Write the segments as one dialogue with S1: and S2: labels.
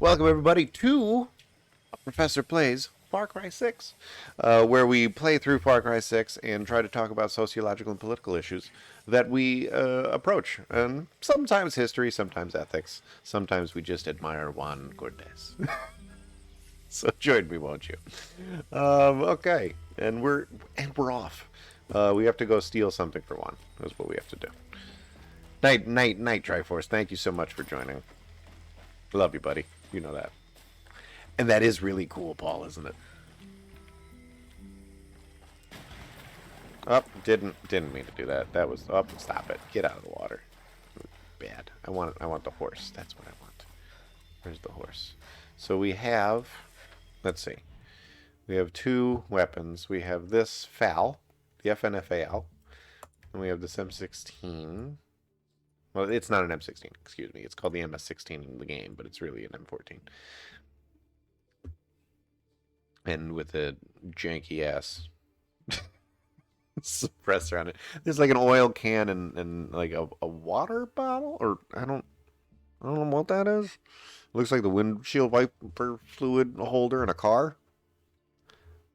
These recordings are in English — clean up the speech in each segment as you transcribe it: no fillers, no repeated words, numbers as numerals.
S1: Welcome everybody to Professor Plays Far Cry 6, where we play through Far Cry 6 and try to talk about sociological and political issues that we approach. And sometimes history, sometimes ethics, sometimes we just admire Juan Cortez. So join me, won't you? Okay, and we're off. We have to go steal something for Juan. That's what we have to do. Night, Triforce. Thank you so much for joining. Love you, buddy. You know that. And that is really cool, Paul, isn't it? Oh, didn't mean to do that. That was up. Oh, stop it. Get out of the water. Bad. I want the horse. That's what I want. Where's the horse? So we have, let's see. We have two weapons. We have this FAL, the FNFAL, and we have this M16. Well, it's not an M16, excuse me. It's called the MS-16 in the game, but it's really an M14. And with a janky ass suppressor on it. There's like an oil can and like a water bottle, or I don't know what that is. It looks like the windshield wiper fluid holder in a car.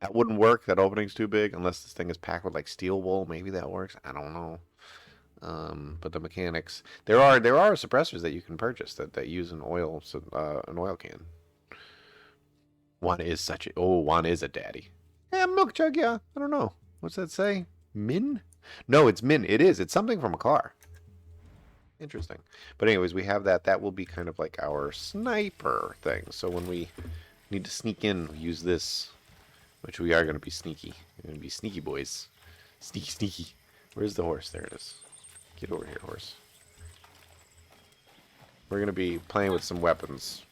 S1: That wouldn't work. That opening's too big unless this thing is packed with like steel wool. Maybe that works. I don't know. But the mechanics, there are suppressors that you can purchase that use an oil can. Juan is a daddy. Yeah, milk jug. Yeah, I don't know. What's that say? Min? No, it's min. It is. It's something from a car. Interesting. But anyways, we have that. That will be kind of like our sniper thing. So when we need to sneak in, we use this, which we are going to be sneaky. We're going to be sneaky boys. Sneaky. Where's the horse? There it is. Get over here, horse. We're going to be playing with some weapons.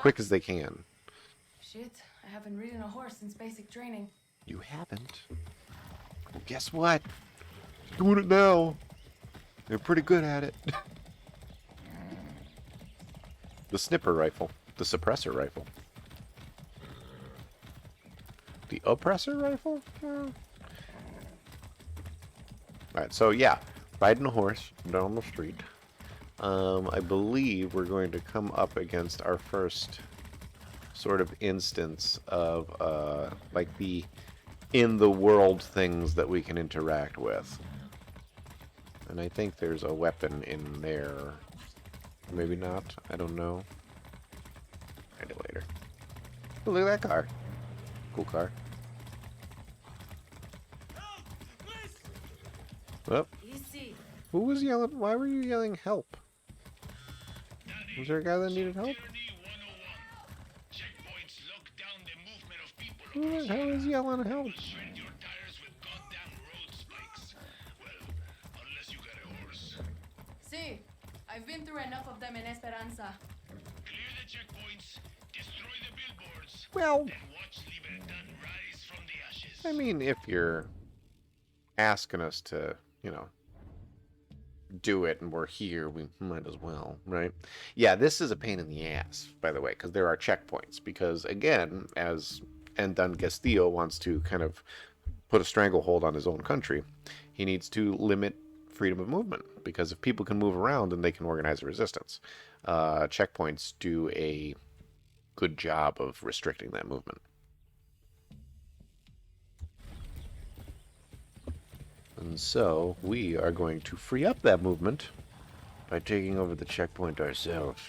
S1: Quick as they can.
S2: Shit, I haven't ridden a horse since basic training.
S1: You haven't? Well, guess what? Doing it now. They're pretty good at it. The snipper rifle. The suppressor rifle. The oppressor rifle? Alright, so yeah. Riding a horse down the street. I believe we're going to come up against our first sort of instance of like the in the world things that we can interact with. And I think there's a weapon in there. Maybe not. I don't know. Find it later. Oh, look at that car. Cool car. Oh.
S2: Easy.
S1: Who was yelling? Why were you yelling help? Was there a guy that needed help? Who the hell is yelling help?
S2: See, I've been through enough of them in Esperanza.
S3: Clear the checkpoints, destroy the billboards,
S1: Well,
S3: and watch Libertad rise from the ashes.
S1: I mean, if you're asking us to, you know, do it and we're here, we might as well, right? Yeah, this is a pain in the ass, by the way, because there are checkpoints. Because, again, as Endan Castillo wants to kind of put a stranglehold on his own country, he needs to limit freedom of movement. Because if people can move around, then they can organize a resistance. Checkpoints do a good job of restricting that movement. And so, we are going to free up that movement by taking over the checkpoint ourselves.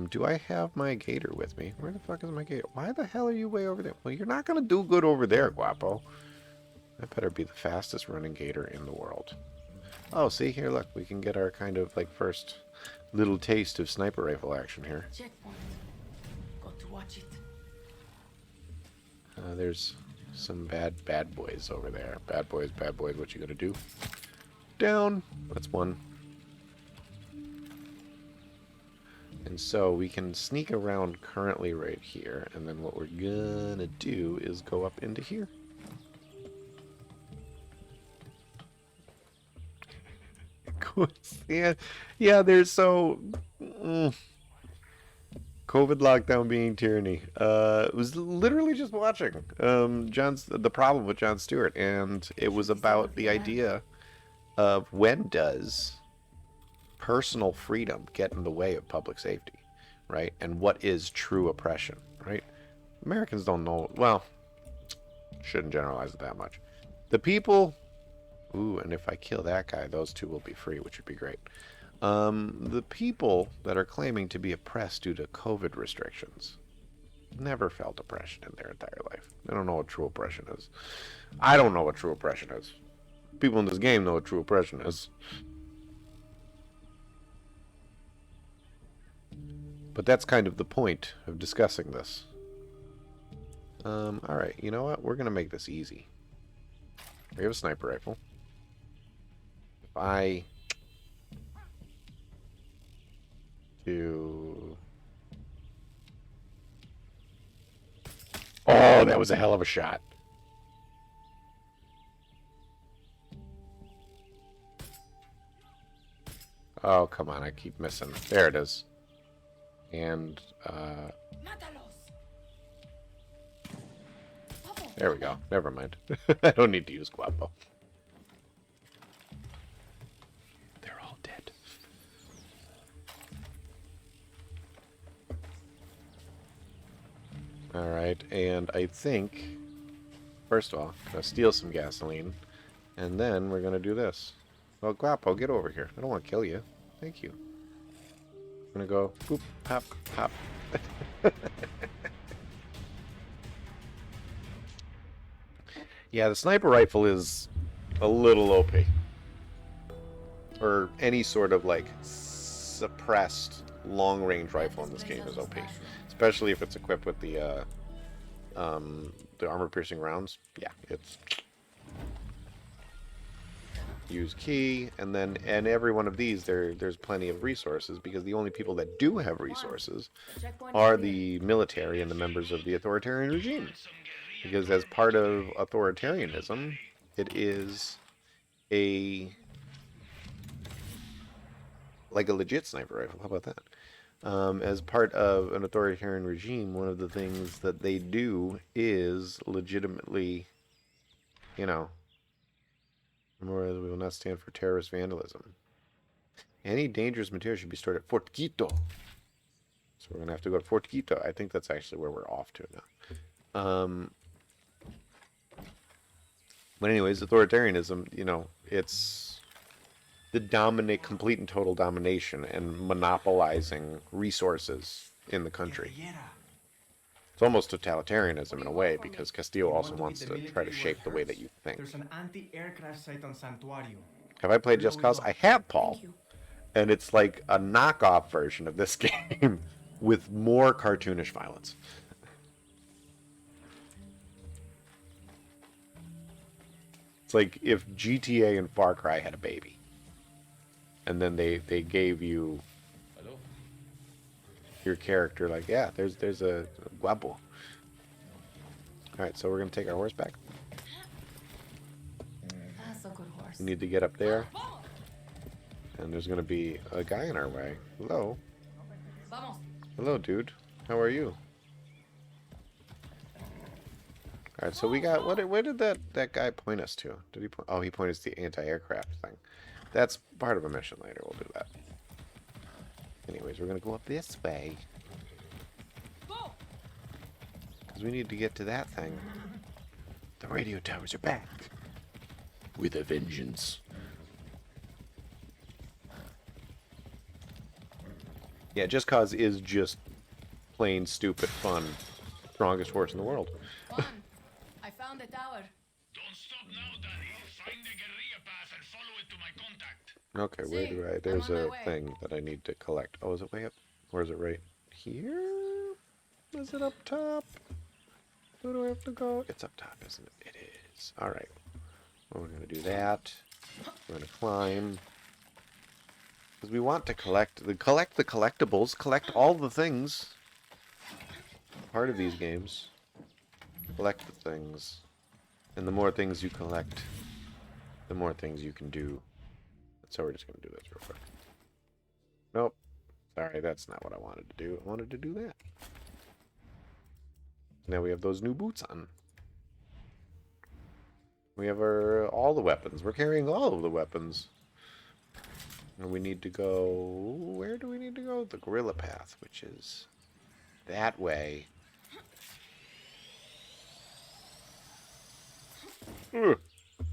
S1: Do I have my gator with me? Where the fuck is my gator? Why the hell are you way over there? Well, you're not going to do good over there, Guapo. That better be the fastest running gator in the world. Oh, see here, look. We can get our kind of, like, first little taste of sniper rifle action here.
S2: Checkpoint. Got to watch it.
S1: There's some bad boys over there. Bad boys, what you gonna do? Down. That's one. And so we can sneak around currently right here, and then what we're gonna do is go up into here. Yeah, there's so... COVID lockdown being tyranny. Was literally just watching The Problem with Jon Stewart, and it was about the idea of when does personal freedom get in the way of public safety, right? And what is true oppression, right? Americans don't know. Well, shouldn't generalize it that much. The people. Ooh, and if I kill that guy, those two will be free, which would be great. The people that are claiming to be oppressed due to COVID restrictions never felt oppression in their entire life. They don't know what true oppression is. I don't know what true oppression is. People in this game know what true oppression is. But that's kind of the point of discussing this. Alright, you know what? We're going to make this easy. We have a sniper rifle. If I do... Oh, that was a hell of a shot. Oh, come on, I keep missing. There it is. And, there we go. Never mind. I don't need to use Guapo. They're all dead. Alright, and I think, first of all, I'm going to steal some gasoline, and then we're going to do this. Well, Guapo, get over here. I don't want to kill you. Thank you. I'm going to go, boop, pop, pop. Yeah, the sniper rifle is a little OP. Or any sort of, like, suppressed long-range rifle in this game is OP. Especially if it's equipped with the armor-piercing rounds. Yeah, it's... Use key, and then every one of these, there's plenty of resources, because the only people that do have resources are the military and the members of the authoritarian regime. Because as part of authoritarianism, it is like a legit sniper rifle. How about that? As part of an authoritarian regime, one of the things that they do is legitimately, you know, memorial we will not stand for terrorist vandalism. Any dangerous material should be stored at Fort Quito. So we're going to have to go to Fort Quito. I think that's actually where we're off to now. But anyways, authoritarianism, you know, it's the complete and total domination and monopolizing resources in the country. It's almost totalitarianism in a way, because Castillo also wants to try to shape the way that you think.
S4: There's an anti-aircraft site on Santuario.
S1: Have I played Just Cause? I have, Paul. And it's like a knockoff version of this game with more cartoonish violence. It's like if GTA and Far Cry had a baby. And then they gave you your character like, yeah, there's a guapo. Alright, so we're going to take our horse back.
S2: That's a good horse.
S1: We need to get up there. And there's going to be a guy in our way. Hello.
S2: Vamos.
S1: Hello, dude. How are you? Alright, so we got... Where did that guy point us to? Did he point... Oh, he pointed us to the anti-aircraft thing. That's part of a mission later. We'll do that. Anyways, we're going to go up this way. Because we need to get to that thing. The radio towers are back. With a vengeance. Yeah, Just Cause is just plain stupid fun. Strongest horse in the world.
S2: Juan, I found the tower.
S3: Don't stop now, Danny. Find the guerrilla path and follow it to my contact.
S1: Okay, where do I... There's a thing that I need to collect. Oh, is it way up? Or is it right here? Is it up top? Where do I have to go? It's up top, isn't it? It is. Alright. Well, we're going to do that. We're going to climb. Because we want to collect the collectibles. Collect all the things. Part of these games. Collect the things. And the more things you collect, the more things you can do. So we're just going to do this real quick. Nope. Sorry, that's not what I wanted to do. I wanted to do that. Now we have those new boots on. We have all the weapons. We're carrying all of the weapons. And we need to go... Where do we need to go? The gorilla path, which is that way. Ugh. I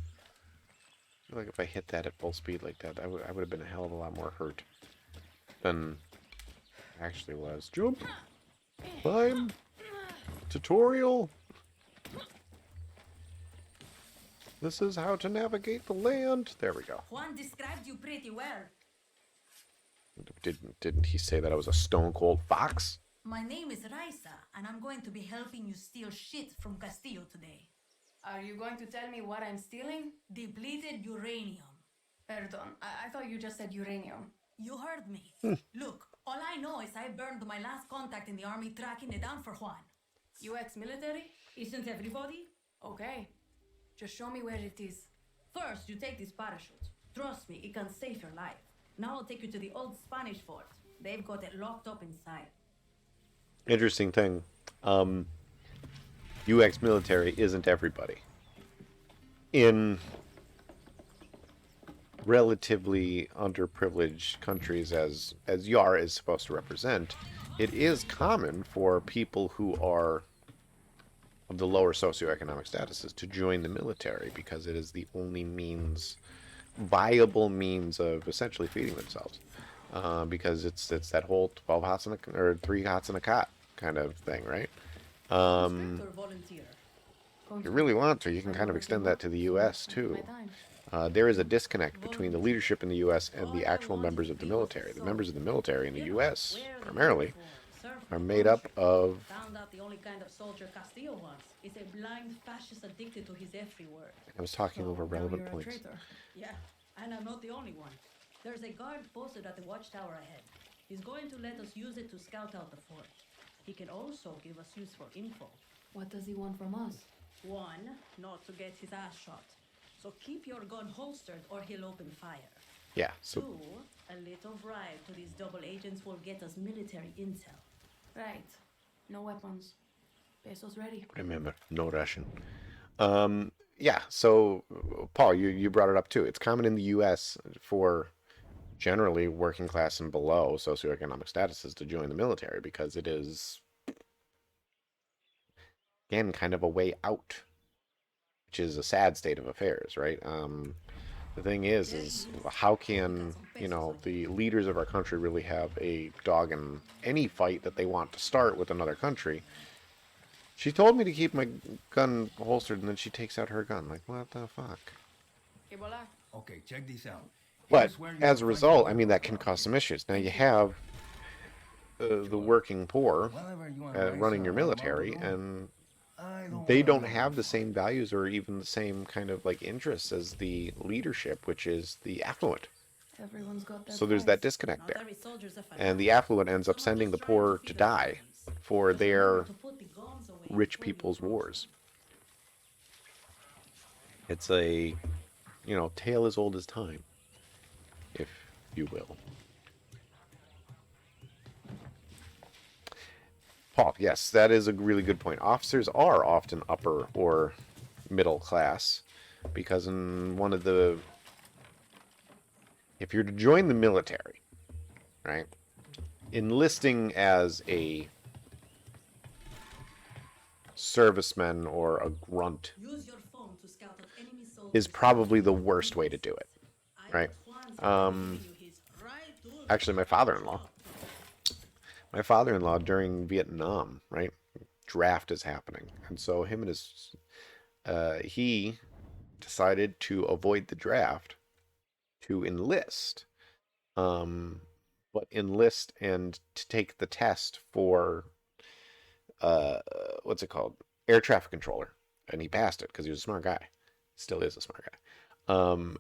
S1: feel like if I hit that at full speed like that, I would have been a hell of a lot more hurt than actually was. Jump! Climb! Tutorial! This is how to navigate the land. There we go.
S5: Juan described you pretty well.
S1: Didn't he say that I was a stone cold fox?
S5: My name is Raisa, and I'm going to be helping you steal shit from Castillo today.
S2: Are you going to tell me what I'm stealing?
S5: Depleted uranium.
S2: Perdón, I thought you just said uranium.
S5: You heard me. Look, all I know is I burned my last contact in the army tracking it down for Juan.
S2: You ex-military?
S5: Isn't everybody?
S2: Okay. Just show me where it is.
S5: First, you take this parachute. Trust me, it can save your life. Now I'll take you to the old Spanish fort. They've got it locked up inside.
S1: Interesting thing. UX military isn't everybody. In relatively underprivileged countries, as YAR is supposed to represent, it is common for people who are of the lower socioeconomic statuses to join the military because it is the only viable means of essentially feeding themselves. Because it's that whole 12 hots or 3 hots in a cot kind of thing, right?
S5: Inspector volunteer.
S1: If you really want to, you can kind of extend that to the U.S. too. There is a disconnect between the leadership in the U.S. and the actual members of the military. The members of the military in the U.S. primarily are made up of...
S5: Found out the only kind of soldier Castillo wants is a blind fascist addicted to his every word.
S1: I was talking over relevant
S2: You're a
S1: points.
S2: traitor.
S5: Yeah, and I'm not the only one. There's a guard posted at the watchtower ahead. He's going to let us use it to scout out the fort. He can also give us useful info.
S2: What does he want from us?
S5: One, not to get his ass shot. So keep your gun holstered or he'll open fire.
S1: Yeah, so
S5: Two, a little bribe to these double agents will get us military intel.
S2: Right. No weapons. Pesos ready.
S1: remember, no Russian. Yeah, so Paul, you brought it up too. It's common in the U.S. for generally working class and below socioeconomic statuses to join the military because it is, again, kind of a way out, which is a sad state of affairs, right? The thing is how can, the leaders of our country really have a dog in any fight that they want to start with another country? She told me to keep my gun holstered, and then she takes out her gun. Like, what the fuck?
S2: Que volar.
S4: Okay, check this out.
S1: But
S4: Here's where
S1: as
S4: you'll
S1: a
S4: find
S1: result,
S4: the
S1: I mean, that can cause some issues. Now you have the working poor
S4: Whenever you wanna raise
S1: running your
S4: a mobile
S1: military,
S4: drone,
S1: and
S4: I
S1: they
S4: wanna
S1: don't
S4: know.
S1: have the same values or even the same kind of like interests as the leadership, which is the affluent.
S2: Everyone's got their
S1: So there's that
S2: price.
S1: disconnect
S5: Not
S1: there.
S5: every soldier's a
S1: And the
S5: fanatic.
S1: affluent ends up
S5: Some are
S1: sending the
S5: just trying
S1: poor
S5: feed
S1: to
S5: their
S1: die
S5: families.
S1: for
S5: But
S1: their
S5: remember to put the guns away
S1: rich
S5: before you
S1: people's
S5: approach.
S1: wars. It's a, tale as old as time, if you will. Paul, yes, that is a really good point. Officers are often upper or middle class because if you're to join the military, right, enlisting as a serviceman or a grunt
S5: Use your phone to scout out enemy soldiers.
S1: is probably the worst way to do it, right? Actually, my father-in-law during Vietnam, right, draft is happening, and so him and he decided to avoid the draft to enlist, but enlist and to take the test for what's it called, air traffic controller, and he passed it because he was a smart guy, still is a smart guy,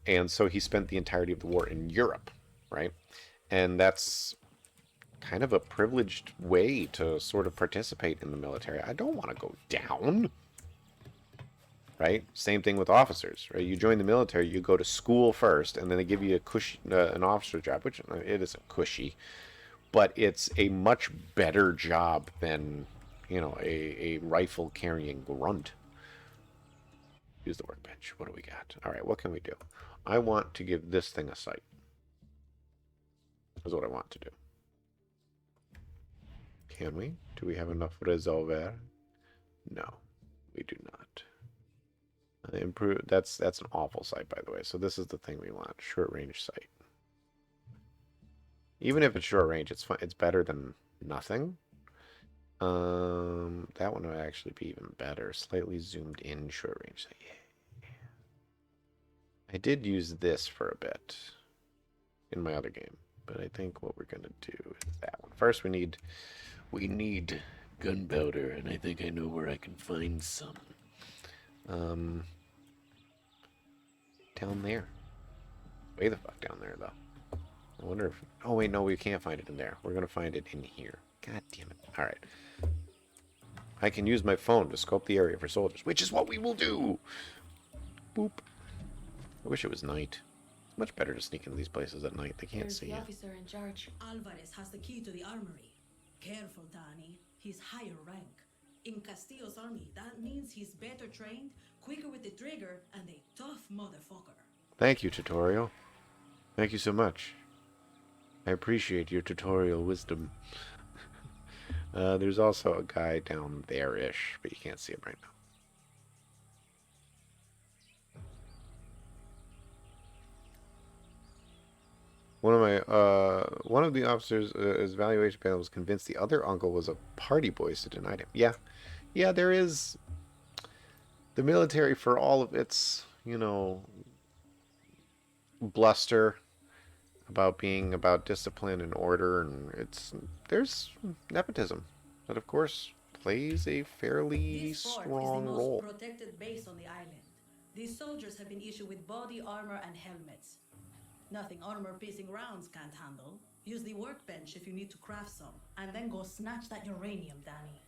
S1: and so he spent the entirety of the war in Europe, right, and that's kind of a privileged way to sort of participate in the military. I don't want to go down, right? Same thing with officers, right? You join the military, you go to school first, and then they give you an officer job, which it isn't cushy, but it's a much better job than, a rifle carrying grunt. Use the workbench. What do we got? All right, what can we do? I want to give this thing a sight. is what I want to do. Can we? Do we have enough resolver? No, we do not. Improve. That's an awful sight, by the way. So this is the thing we want: short range sight. Even if it's short range, it's fine. It's better than nothing. That one would actually be even better. Slightly zoomed in short range sight. Yeah. I did use this for a bit in my other game, but I think what we're gonna do is that one. First, we need gunpowder, and I think I know where I can find some. Down there. Way the fuck down there, though. I wonder if... Oh, wait, no, we can't find it in there. We're going to find it in here. God damn it. All right. I can use my phone to scope the area for soldiers, which is what we will do. Boop. I wish it was night. It's much better to sneak into these places at night. They can't
S2: There's
S1: see
S2: the
S1: you.
S2: officer in charge.
S5: Alvarez has the key to the armory. Careful, Danny. He's higher rank. In Castillo's army, that means he's better trained, quicker with the trigger, and a tough motherfucker.
S1: Thank you, tutorial. Thank you so much. I appreciate your tutorial wisdom. There's also a guy down there-ish, but you can't see him right now. One of the officers' evaluation panel was convinced the other uncle was a party boy, so denied him. Yeah, there is the military, for all of its, you know, bluster about being about discipline and order, and there's nepotism that, of course, plays a fairly
S5: This fort
S1: strong
S5: is the most
S1: role.
S5: protected base on the island. These soldiers have been issued with body armor and helmets. Nothing armor-piercing rounds can't handle. Use the workbench if you need to craft some, and then go snatch that uranium, Danny.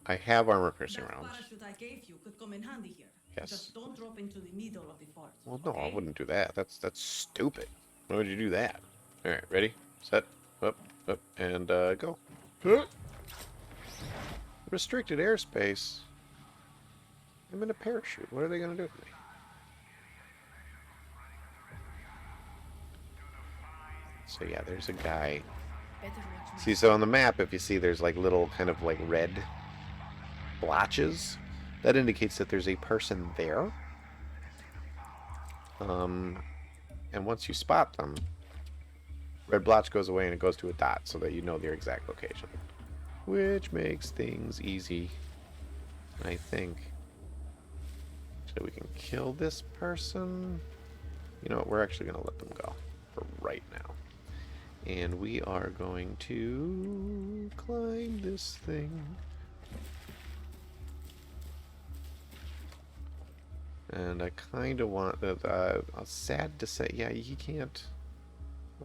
S1: I have armor-piercing
S5: That
S1: rounds.
S5: parachute I gave you could come in handy here.
S1: Yes.
S5: Just don't drop into the middle of the fort.
S1: Well, no, I
S5: okay?
S1: wouldn't do that. That's stupid. Why would you do that? All right, ready, set, up, and go. Restricted airspace. I'm in a parachute. What are they gonna do with me? So yeah, there's a guy.
S2: Better watch my
S1: See, so on the map, if you see, there's like little kind of like red blotches. That indicates that there's a person there. And once you spot them, red blotch goes away and it goes to a dot so that you know their exact location. Which makes things easy, I think. So we can kill this person. You know what, we're actually going to let them go for right now. And we are going to climb this thing. And I kind of want that. Sad to say, yeah, he can't.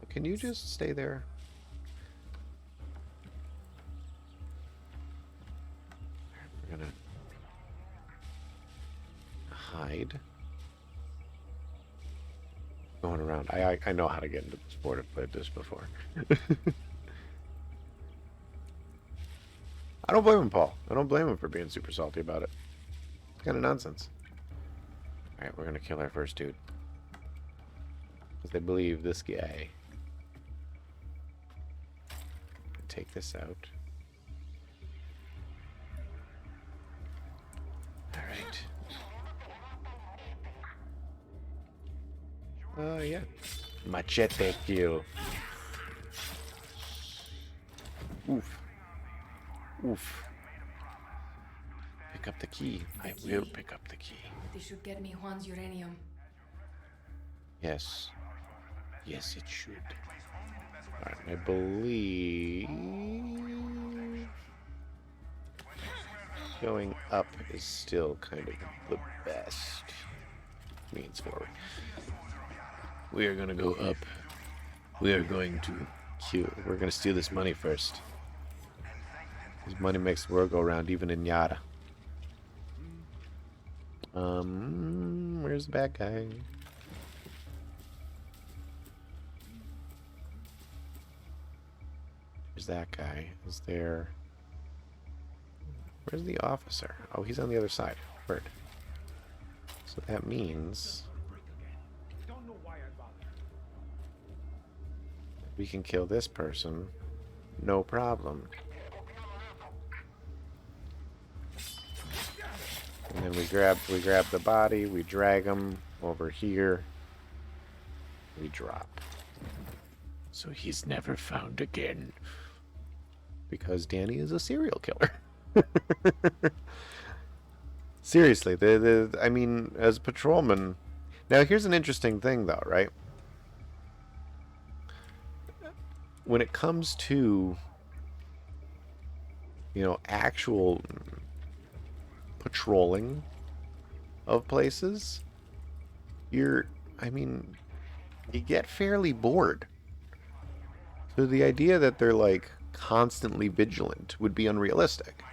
S1: Can you just stay there? We're gonna hide. Going around. I know how to get into this board. I've played this before. I don't blame him, Paul. I don't blame him for being super salty about it. It's kind of nonsense. Alright, we're gonna kill our first dude. Because they believe this guy. Take this out. Alright. Yeah. Machete kill. Oof. Oof. Pick up the key. I will pick up the key.
S2: This should get me Juan's uranium.
S1: Yes. Yes, it should. Alright, I believe going up is still kind of the best means forward. We are gonna go up. We are going to kill. We're gonna steal this money first. This money makes the world go round, even in Yara. Where's the bad guy? Where's that guy? Is there... Where's the officer? Oh, he's on the other side. Word. So that means... we can kill this person. No problem. And then we grab the body, we drag him over here. We drop. So he's never found again. Because Danny is a serial killer. Seriously, I mean, as a patrolman. Now, here's an interesting thing, though, right? When it comes to, you know, actual patrolling of places, you get fairly bored. So the idea that they're, like, constantly vigilant would be unrealistic.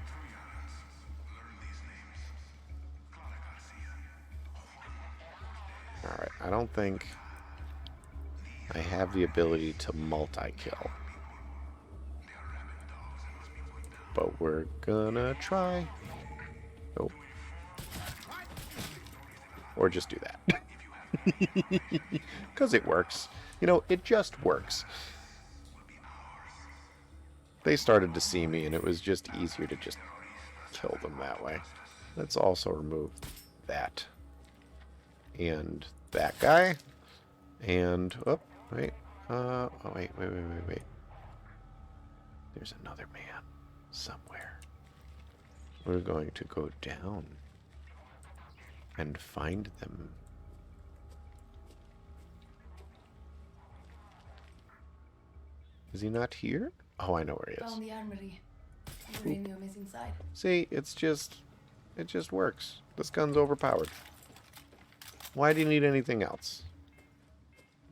S1: Alright, I don't think I have the ability to multi-kill. But we're gonna try. Nope. Or just do that. Because it works. You know, it just works. They started to see me, and it was just easier to just kill them that way. Let's also remove that. And that guy. And, oh, wait. Oh, wait. There's another man somewhere. We're going to go down and find them. Is he not here? Oh, I know where he is.
S2: Found the armory. Uranium is inside.
S1: See, it just works. This gun's overpowered. Why do you need anything else?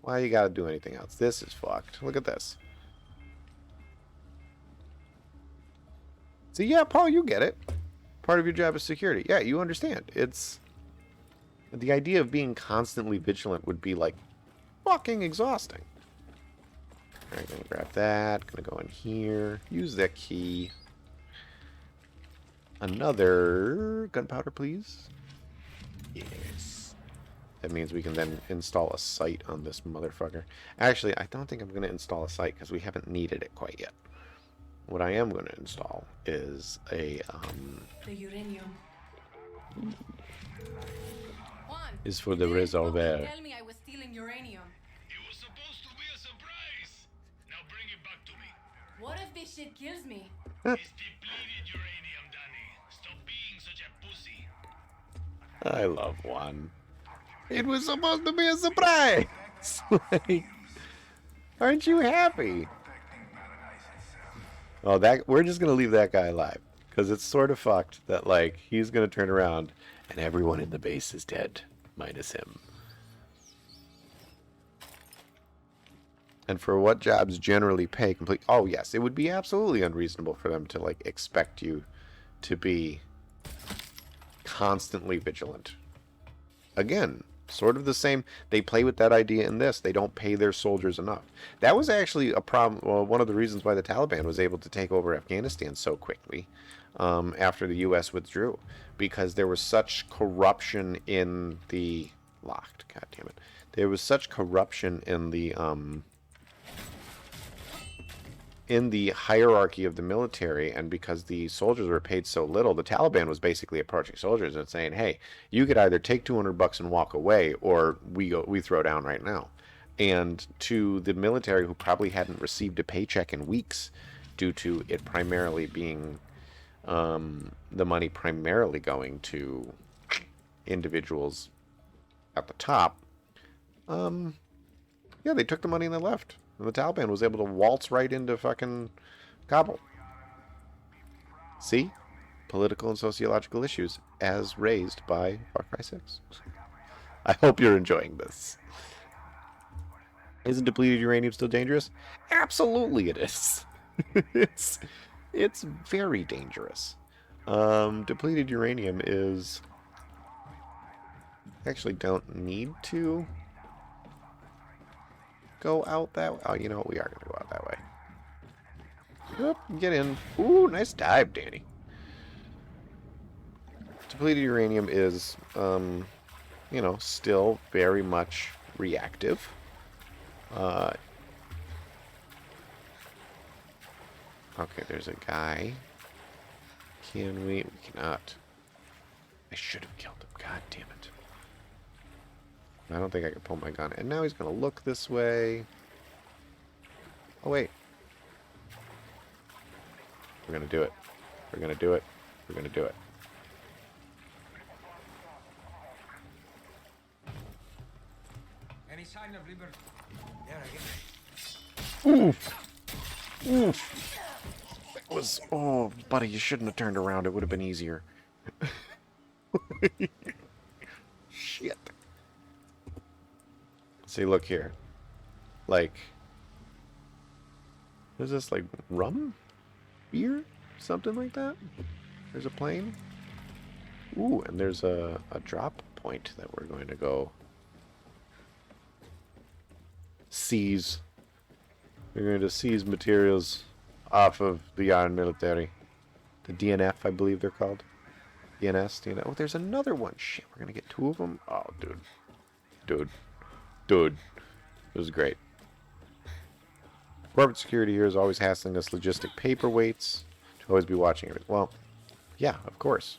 S1: Why you gotta do anything else? This is fucked. Look at this. See, yeah, Paul, you get it. Part of your job is security. Yeah, you understand. It's... The idea of being constantly vigilant would be, like, fucking exhausting. Alright, gonna grab that. Gonna go in here. Use that key. Another gunpowder, please. Yes. That means we can then install a sight on this motherfucker. Actually, I don't think I'm going to install a sight because we haven't needed it quite yet. What I am going to install is a...
S2: The uranium. Juan,
S1: is for the
S2: you didn't fucking
S1: resolver.
S2: tell me I was stealing uranium.
S3: It was supposed to be a surprise. Now bring it back to me.
S2: What if this shit kills me?
S3: It's depleted uranium, Danny. Stop being such a pussy.
S1: I love one. It was supposed to be a surprise! Like, aren't you happy? Oh, we're just gonna leave that guy alive. Because it's sort of fucked that, like, he's gonna turn around and everyone in the base is dead. Minus him. And for what jobs generally pay complete... Oh, yes, it would be absolutely unreasonable for them to, like, expect you to be constantly vigilant. Again, sort of the same. They play with that idea in this. They don't pay their soldiers enough. That was actually a problem. Well, one of the reasons why the Taliban was able to take over Afghanistan so quickly after the U.S. withdrew. Because there was such corruption in the... Locked, god damn it. There was such corruption in the hierarchy of the military, and because the soldiers were paid so little, the Taliban was basically approaching soldiers and saying, hey, you could either take $200 and walk away, or we throw down right now. And to the military, who probably hadn't received a paycheck in weeks due to it primarily being the money primarily going to individuals at the top, yeah, they took the money and they left. And the Taliban was able to waltz right into fucking Kabul. See? Political and sociological issues as raised by Far Cry 6. I hope you're enjoying this. Isn't depleted uranium still dangerous? Absolutely it is. It's very dangerous. Depleted uranium is... Actually don't need to go out that way. Oh, you know what? We are going to go out that way. Yep, get in. Ooh, nice dive, Danny. Depleted uranium is, you know, still very much reactive. Okay, there's a guy. Can we? We cannot. I should have killed him. God damn it. I don't think I can pull my gun. And now he's going to look this way. Oh, wait. We're going to do it. We're going to do it. We're going to do it.
S4: Any sign of liberty? There again.
S1: Oof. Oof. That was... Oh, buddy, you shouldn't have turned around. It would have been easier. Shit. See, look here. Like... What is this, like, rum? Beer? Something like that? There's a plane. Ooh, and there's a drop point that we're going to go seize. We're going to seize materials off of the Iron Military. The DNF, I believe they're called. DNS. Oh, there's another one. Shit, we're going to get two of them? Oh, dude. Dude. Dude. It was great. Corporate security here is always hassling us logistic paperweights to always be watching everything. Well, yeah, of course.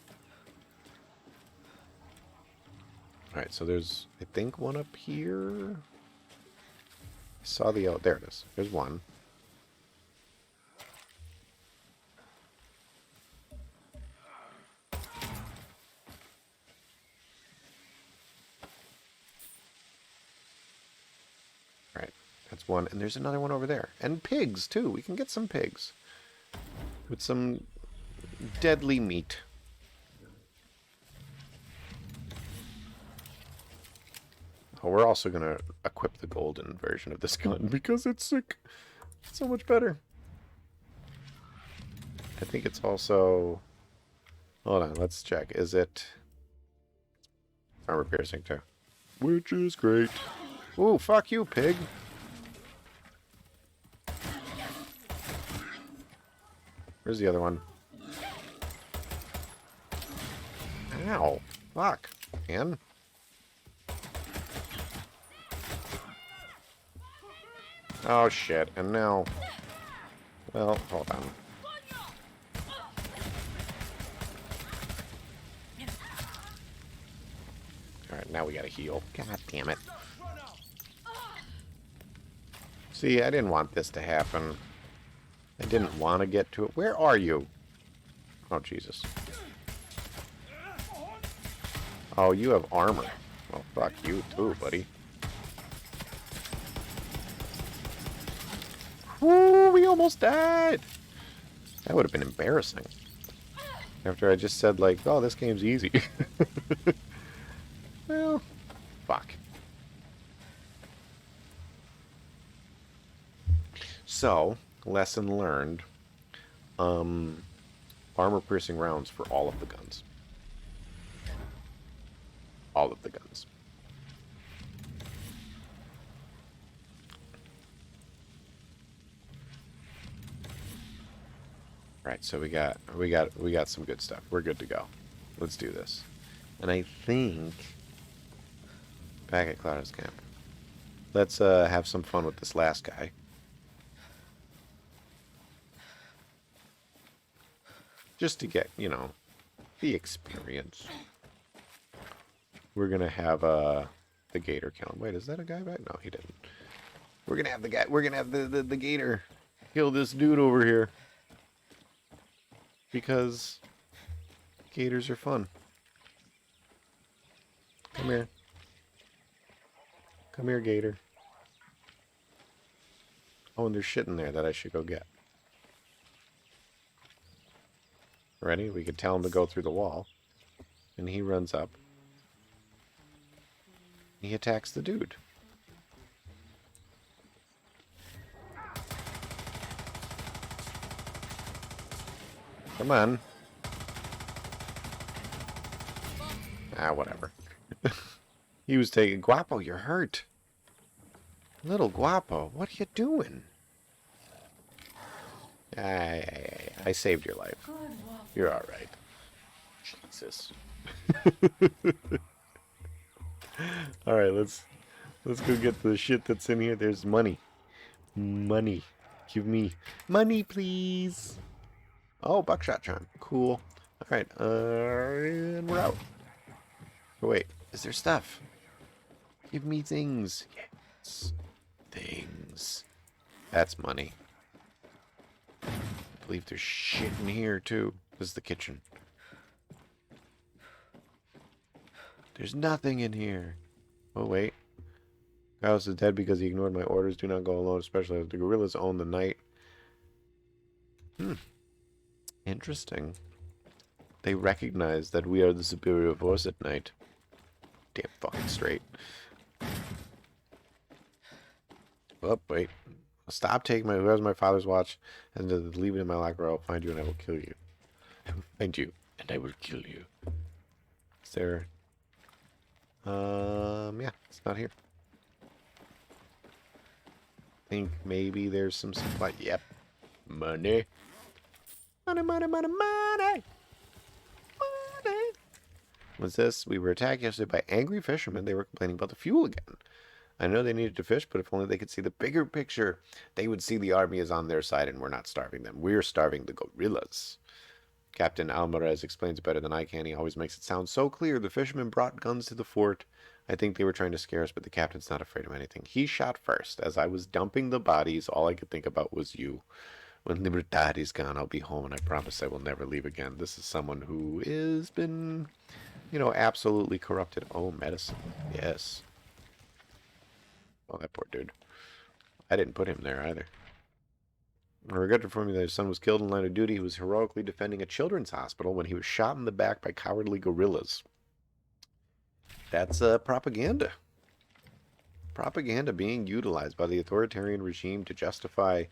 S1: Alright, so there's, I think, one up here. I saw the, oh, there it is. There's one. Alright, that's one. And there's another one over there. And pigs, too. We can get some pigs. With some deadly meat. Oh, we're also going to equip the golden version of this gun because it's sick. It's so much better. I think it's also... Hold on, let's check. Is it... Armor piercing too. Which is great. Ooh, fuck you, pig. Where's the other one? Ow. Fuck, man. Oh, shit. And now... Well, hold on. Alright, now we gotta heal. God damn it. See, I didn't want this to happen. I didn't want to get to it. Where are you? Oh, Jesus. Oh, you have armor. Well, fuck you too, buddy. Woo, we almost died! That would have been embarrassing. After I just said, like, oh, this game's easy. Well, fuck. So, lesson learned. Armor-piercing rounds for all of the guns. All of the guns. Right, so we got some good stuff. We're good to go. Let's do this. And I think back at Claudia's camp. Let's have some fun with this last guy. Just to get, you know, the experience. We're gonna have the gator kill him. Wait, is that a guy back? No, he didn't. We're gonna have the guy. We're gonna have the gator kill this dude over here. Because gators are fun. Come here. Come here, gator. Oh, and there's shit in there that I should go get. Ready? We could tell him to go through the wall. And he runs up. He attacks the dude. Come on. Ah, whatever. He was taking... Guapo, you're hurt. Little Guapo, what are you doing? I saved your life.
S2: Good wolf.
S1: You're alright. Jesus. Alright, let's go get the shit that's in here. There's money. Money. Give me money, please. Oh, buckshot charm. Cool. Alright, and we're out. Oh, wait. Is there stuff? Give me things. Yes. Things. That's money. I believe there's shit in here, too. This is the kitchen. There's nothing in here. Oh, wait. Gaius is dead because he ignored my orders. Do not go alone, especially as the gorillas own the night. Interesting. They recognize that we are the superior force at night. Damn fucking straight. Oh, wait. Stop taking my... Who has my father's watch? And leave it in my locker. I'll find you and I will kill you. I will find you and I will kill you. Is there... yeah, it's not here. I think maybe there's some supply. Yep. Money. Money, money, money, money. Money. What's this? We were attacked yesterday by angry fishermen. They were complaining about the fuel again. I know they needed to fish, but if only they could see the bigger picture, they would see the army is on their side and we're not starving them. We're starving the gorillas. Captain Alvarez explains better than I can. He always makes it sound so clear. The fishermen brought guns to the fort. I think they were trying to scare us, but the captain's not afraid of anything. He shot first. As I was dumping the bodies, all I could think about was you. When Libertad is gone, I'll be home, and I promise I will never leave again. This is someone who has been, you know, absolutely corrupted. Oh, medicine. Yes. Oh, that poor dude. I didn't put him there either. I regret to inform you that his son was killed in line of duty. He was heroically defending a children's hospital when he was shot in the back by cowardly guerrillas. That's propaganda. Propaganda being utilized by the authoritarian regime to justify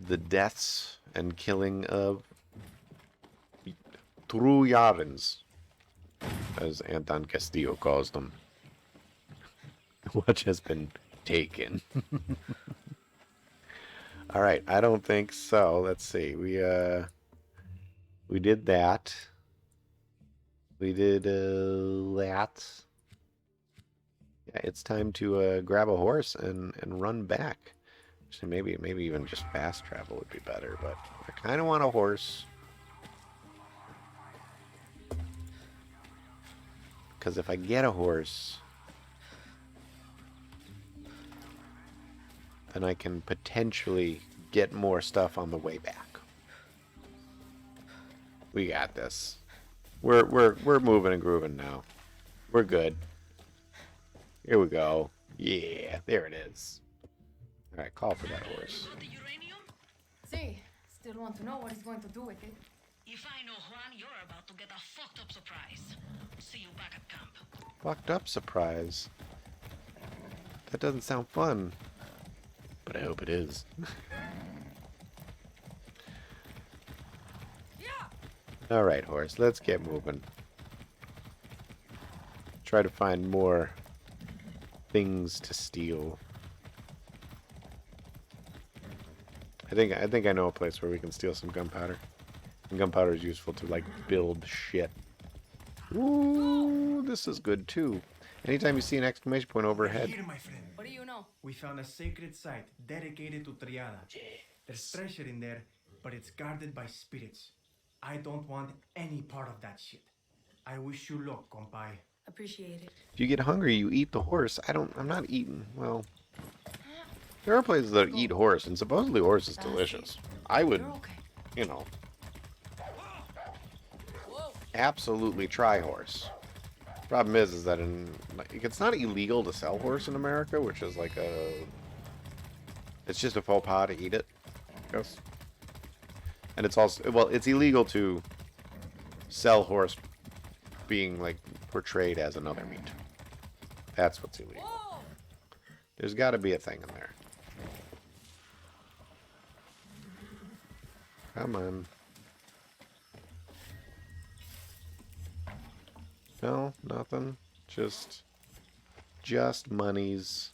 S1: the deaths and killing of Trujarans, as Anton Castillo calls them. Which has been taken. All right, I don't think so. Let's see. We did that. We did that. Yeah, it's time to grab a horse and run back. Actually, maybe even just fast travel would be better, but I kind of want a horse. Because if I get a horse, then I can potentially get more stuff on the way back. We got this. We're moving and grooving now. We're good. Here we go. Yeah, there it is. All right, call for that horse.
S6: Not the uranium?
S2: See, still want to know what he's going to do with it.
S6: If I know Juan, you're about to get a fucked up surprise. See you back at camp.
S1: Fucked up surprise. That doesn't sound fun. But I hope it is. All right, horse, let's get moving. Try to find more things to steal. I think I know a place where we can steal some gunpowder. And gunpowder is useful to like build shit. Ooh, this is good too. Anytime you see an exclamation point overhead.
S4: Here, my friend.
S2: What do you know?
S4: We found a sacred site dedicated to Triada. There's treasure in there, but it's guarded by spirits. I don't want any part of that shit. I wish you luck, compay.
S2: Appreciate it.
S1: If you get hungry, you eat the horse. I'm not eating. Well, there are places that eat horse, and supposedly horse is delicious. I would,
S2: You're okay.
S1: you know, absolutely try horse. Problem is that it's not illegal to sell horse in America, which is like it's just a faux pas to eat it, I guess. And it's also, well, it's illegal to sell horse being like portrayed as another meat. That's what's illegal.
S2: Whoa!
S1: There's got to be a thing in there. Come on. No, nothing. Just monies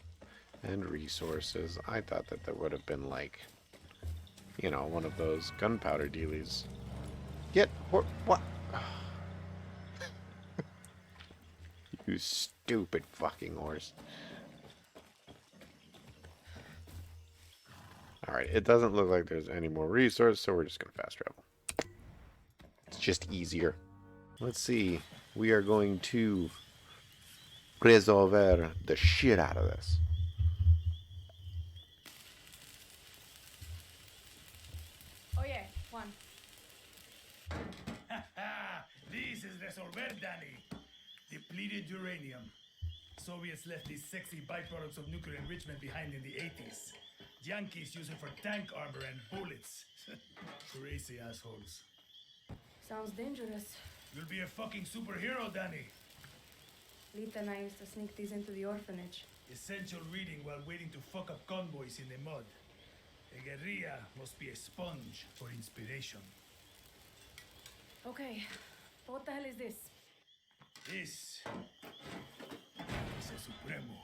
S1: and resources. I thought that there would have been like, you know, one of those gunpowder dealies. What? You stupid fucking horse. All right, it doesn't look like there's any more resources, so we're just going to fast travel. It's just easier. Let's see. We are going to resolver the shit out of this.
S2: Oh yeah, Juan.
S3: This is Resolver, Danny. Depleted uranium. Soviets left these sexy byproducts of nuclear enrichment behind in the 80s. Yankees use it for tank armor and bullets. Crazy assholes.
S2: Sounds dangerous.
S3: You'll be a fucking superhero, Danny.
S2: Lita and I used to sneak these into the orphanage.
S3: Essential reading while waiting to fuck up convoys in the mud. A guerrilla must be a sponge for inspiration.
S2: Okay, what the hell is this?
S3: This is a Supremo.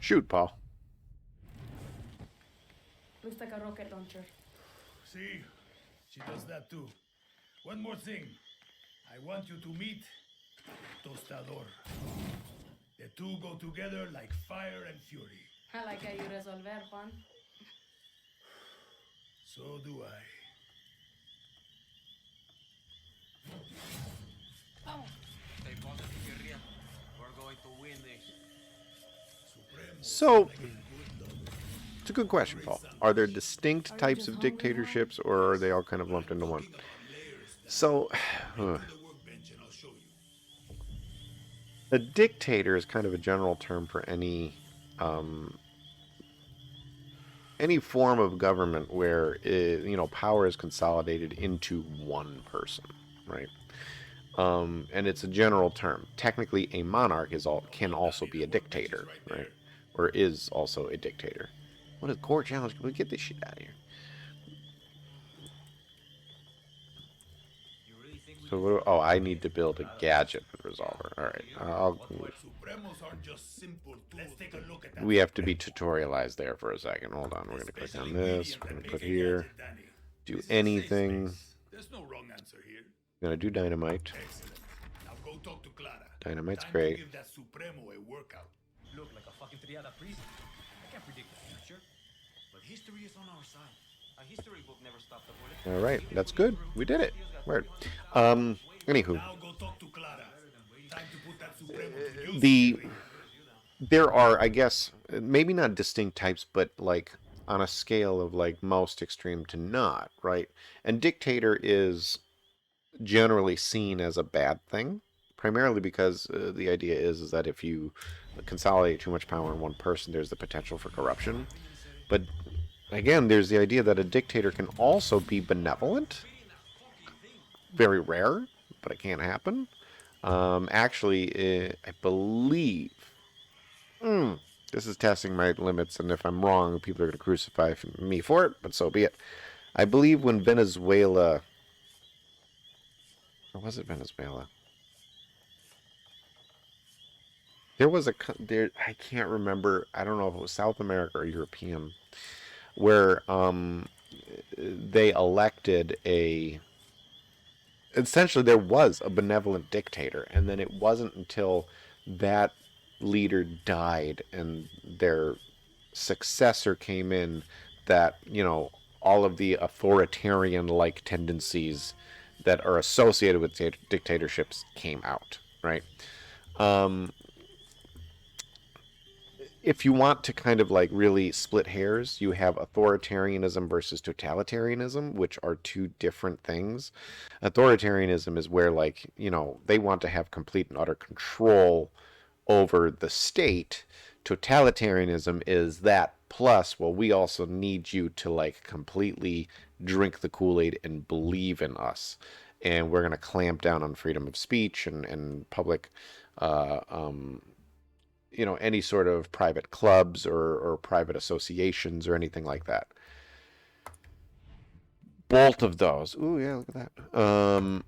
S1: Shoot, Paul.
S2: Looks like a rocket launcher.
S3: See, she does that too. One more thing. I want you to meet Tostador. The two go together like fire and fury.
S2: I like how you resolver, Juan.
S3: So do I.
S7: Stay positive, guerrilla. We're going to win this.
S1: So, it's a good question, Paul. Are there distinct types of dictatorships, or are they all kind of lumped into one? So, a dictator is kind of a general term for any form of government where power is consolidated into one person, right? And it's a general term. Technically, a monarch can also be a dictator, right? Or is also a dictator. What is core challenge? Can we get this shit out of here? So what I need to build a gadget resolver. All right,
S3: Supremos aren't just simple tools. Let's take a look at that.
S1: we have to be tutorialized there for a second. Hold on, we're gonna click on this. We're gonna put here. Do anything.
S3: There's no wrong answer here.
S1: I'm gonna do dynamite.
S3: Excellent. Now go talk to Clara.
S1: Dynamite's
S3: Time
S1: great.
S3: to give that Supremo a workout.
S7: Look like a fucking triada priest. I can't predict the future, but history is on our side. A history book never stopped the bullet.
S1: All right, that's good. We did it. Weird. Anywho,
S3: Now go talk to Clara. Time to put that Supremo to use.
S1: There are, I guess, maybe not distinct types, but like on a scale of like most extreme to not, right? And dictator is generally seen as a bad thing, primarily because the idea is that if you consolidate too much power in one person, there's the potential for corruption. But again, there's the idea that a dictator can also be benevolent. Very rare, but it can happen. Actually, I believe... this is testing my limits, and if I'm wrong, people are going to crucify me for it, but so be it. I believe when Venezuela... Or was it Venezuela? There was I can't remember. I don't know if it was South America or European, where they elected essentially there was a benevolent dictator, and then it wasn't until that leader died and their successor came in that, all of the authoritarian-like tendencies that are associated with dictatorships came out, right? If you want to kind of like really split hairs, you have authoritarianism versus totalitarianism, which are two different things. Authoritarianism is where, like, they want to have complete and utter control over the state. Totalitarianism is that plus, well, we also need you to like completely drink the Kool-Aid and believe in us. And we're going to clamp down on freedom of speech and public, any sort of private clubs or private associations or anything like that. Both of those. Ooh, yeah, look at that.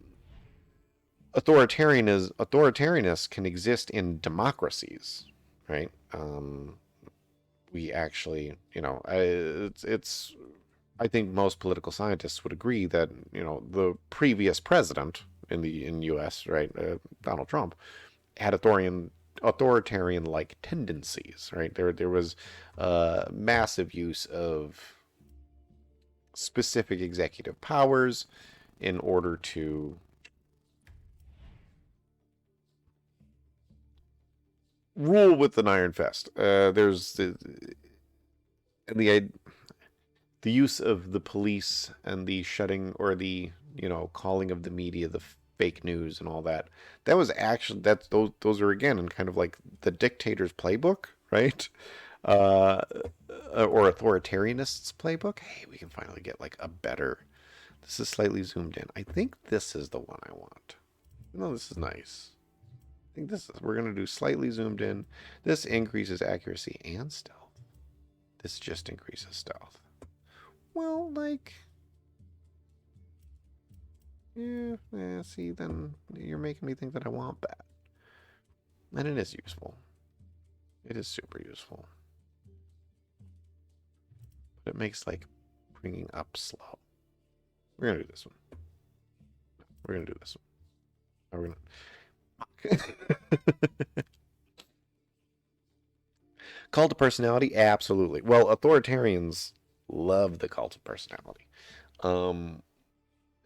S1: Authoritarianists can exist in democracies, right? We actually, I think most political scientists would agree that, the previous president in U.S., right, Donald Trump, had authoritarian-like tendencies, right? There was massive use of specific executive powers in order to rule with an iron fist. There's the use of the police and the shutting or the calling of the media, the fake news and all that. That was actually those are again in kind of like the dictator's playbook, right? Uh, or authoritarianist's playbook. Hey, we can finally get like a better. This is slightly zoomed in. I think this is the one I want. No, this is nice. I think this is. We're gonna do slightly zoomed in. This increases accuracy and stealth. This just increases stealth. Well, like, yeah, see, then you're making me think that I want that. And it is useful. It is super useful. But it makes, like, bringing up slow. We're going to do this one. We're going to do this one. We're going to... Cult of personality? Absolutely. Well, authoritarians love the cult of personality.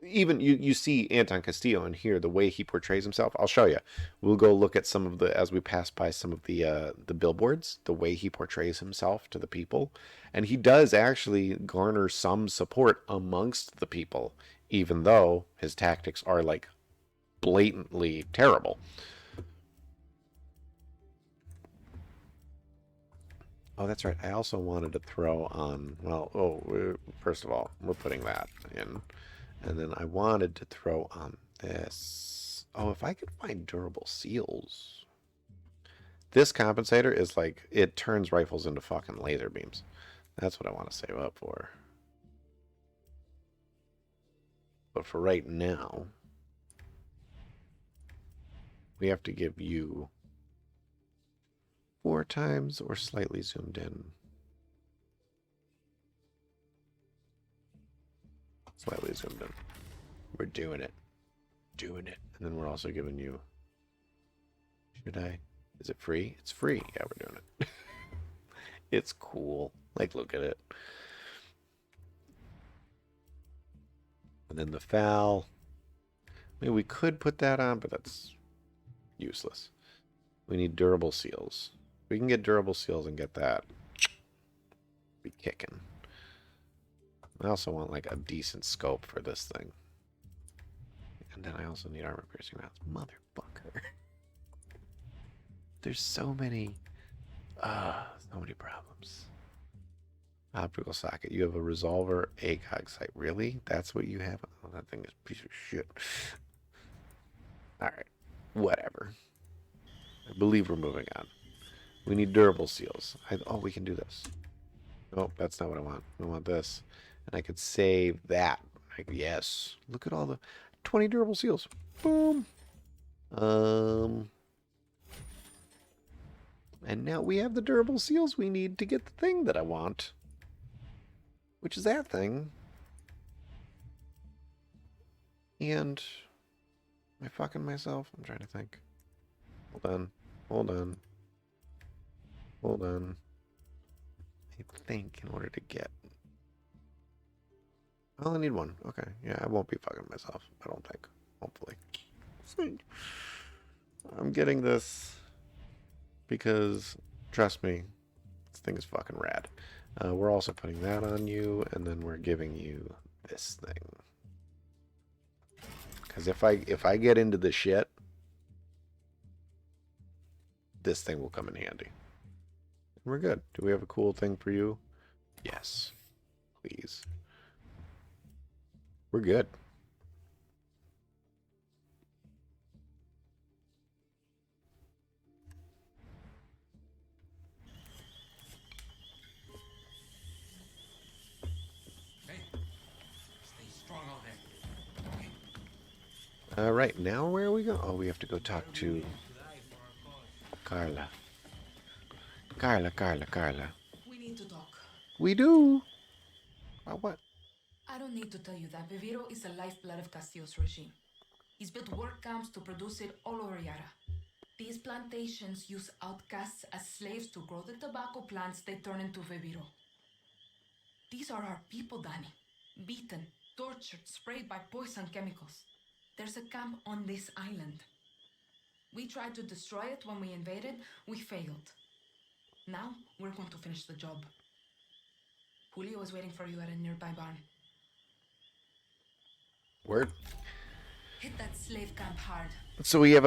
S1: Even you see Anton Castillo in here, the way he portrays himself. I'll show you. We'll go look at some of the, as we pass by some of the billboards, the way he portrays himself to the people. And he does actually garner some support amongst the people, even though his tactics are like blatantly terrible. Oh, that's right. I also wanted to throw on, well, first of all, we're putting that in. And then I wanted to throw on this. Oh, if I could find durable seals. This compensator is like, it turns rifles into fucking laser beams. That's what I want to save up for. But for right now, we have to give you 4 times or slightly zoomed in. Slightly zoomed in. We're doing it. Doing it. And then we're also giving you... Should I? Is it free? It's free. Yeah, we're doing it. It's cool. Like, look at it. And then the FAL. I mean, we could put that on, but that's useless. We need durable seals. We can get durable seals and get that. Be kicking. I also want like a decent scope for this thing. And then I also need armor piercing rounds. Motherfucker. There's so many problems. Optical socket. You have a resolver ACOG sight. Really? That's what you have? Oh, that thing is a piece of shit. Alright. Whatever. I believe we're moving on. We need durable seals. Oh, we can do this. Nope, that's not what I want. I want this. And I could save that. Like, yes. Look at all the 20 durable seals. Boom. And now we have the durable seals we need to get the thing that I want. Which is that thing. And am I fucking myself? I'm trying to think. Hold on. Hold on. Hold on. I think in order to get... I only need one. Okay. Yeah, I won't be fucking myself. I don't think. Hopefully. I'm getting this because, trust me, this thing is fucking rad. We're also putting that on you, and then we're giving you this thing. Because if I get into the shit, this thing will come in handy. We're good. Do we have a cool thing for you? Yes. Please. We're good.
S7: Hey, stay strong out there. Okay.
S1: All right, now where are we going? Oh, we have to go talk to Carla. Carla.
S2: We need to talk.
S1: We do. What?
S2: I don't need to tell you that Viviro is the lifeblood of Castillo's regime. He's built work camps to produce it all over Yara. These plantations use outcasts as slaves to grow the tobacco plants they turn into Viviro. These are our people, Danny. Beaten, tortured, sprayed by poison chemicals. There's a camp on this island. We tried to destroy it when we invaded. We failed. Now, we're going to finish the job. Julio is waiting for you at a nearby barn.
S1: Word.
S2: Hit that slave camp hard.
S1: So we have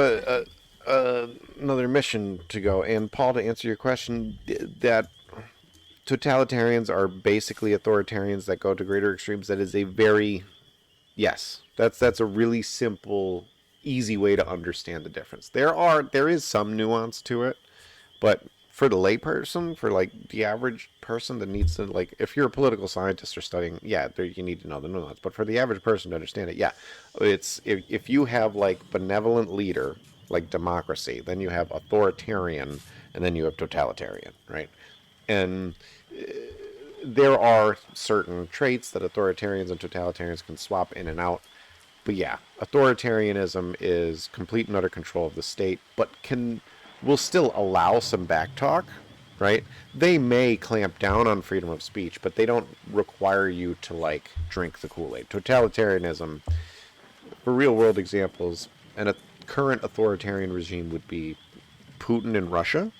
S1: another mission to go. And Paul, to answer your question, that totalitarians are basically authoritarians that go to greater extremes. That is a very, yes, that's a really simple, easy way to understand the difference. There is some nuance to it, but for the layperson, for like the average person that needs to, like, if you're a political scientist or studying, yeah, you need to know the nuance. But for the average person to understand it, yeah, it's if you have like benevolent leader, like democracy, then you have authoritarian, and then you have totalitarian, right? And there are certain traits that authoritarians and totalitarians can swap in and out. But yeah, authoritarianism is complete and utter control of the state, but will still allow some backtalk, right? They may clamp down on freedom of speech, but they don't require you to like drink the Kool-Aid. Totalitarianism, for real world examples, and a current authoritarian regime would be Putin in Russia.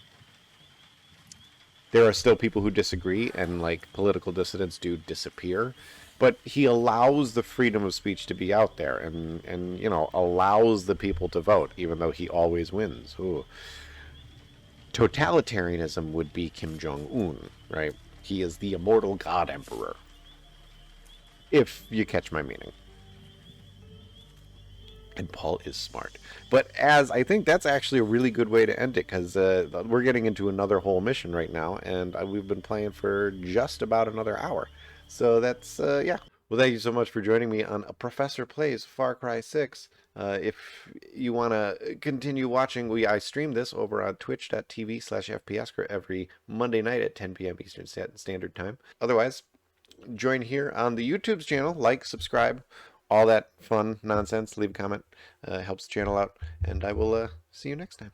S1: There are still people who disagree, and like political dissidents do disappear, but he allows the freedom of speech to be out there, and you know, allows the people to vote, even though he always wins. Ooh. Totalitarianism would be Kim Jong-un, right? He is the immortal God Emperor, if you catch my meaning. And Paul is smart. But I think that's actually a really good way to end it, because we're getting into another whole mission right now, and we've been playing for just about another hour. So that's, yeah. Well, thank you so much for joining me on Professor Plays Far Cry 6. If you want to continue watching, I stream this over on twitch.tv/FPSker every Monday night at 10 p.m. Eastern Standard Time. Otherwise, join here on the YouTube's channel, like, subscribe, all that fun nonsense. Leave a comment, helps the channel out, and I will see you next time.